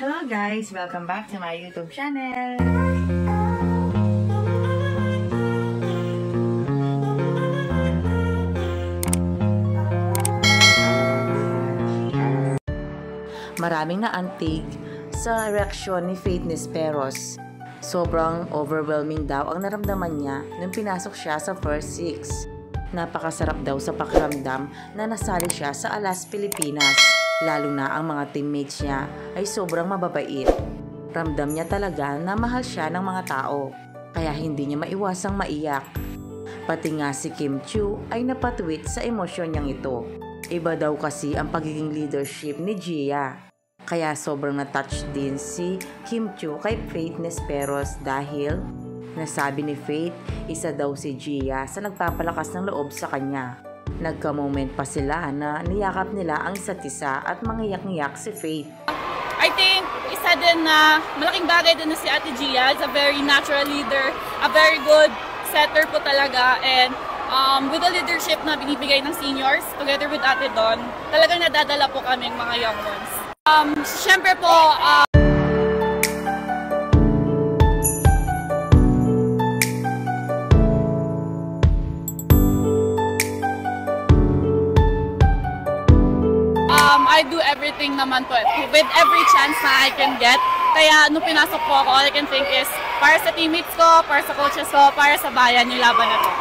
Hello guys! Welcome back to my YouTube channel! Maraming naantig sa reaksyon ni Faith Nisperos. Sobrang overwhelming daw ang naramdaman niya nung pinasok siya sa first six. Napakasarap daw sa pakiramdam na nasali siya sa Alas Pilipinas. Lalo na ang mga teammates niya ay sobrang mababait. Ramdam niya talaga na mahal siya ng mga tao, kaya hindi niya maiwasang maiyak. Pati nga si Kim Chiu ay napatwit sa emosyon niyang ito. Iba daw kasi ang pagiging leadership ni Gia. Kaya sobrang na-touch din si Kim Chiu kay Faith Nisperos dahil nasabi ni Faith, isa daw si Gia sa nagpapalakas ng loob sa kanya. Nagka-moment pa sila na niyakap nila ang isa't isa at mangiyak-ngiyak si Faith. I think isa din na malaking bagay din na si Ate Gia is a very natural leader, a very good setter po talaga, and with the leadership na binibigay ng seniors together with Ate Don, talagang nadadala po kaming mga young ones. Siyempre po, I do everything naman po with every chance na I can get. Kaya nung pinasok po ako, all I can think is para sa teammates ko, para sa coaches ko, para sa bayan yung laban na to.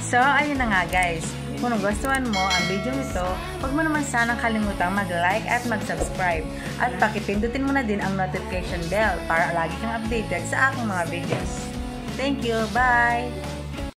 So, ayun na nga guys. Kung nagustuhan mo ang video nito, huwag mo naman sanang kalimutang mag-like at mag-subscribe. At pakipindutin mo na din ang notification bell para lagi kang updated sa aking mga videos. Thank you! Bye!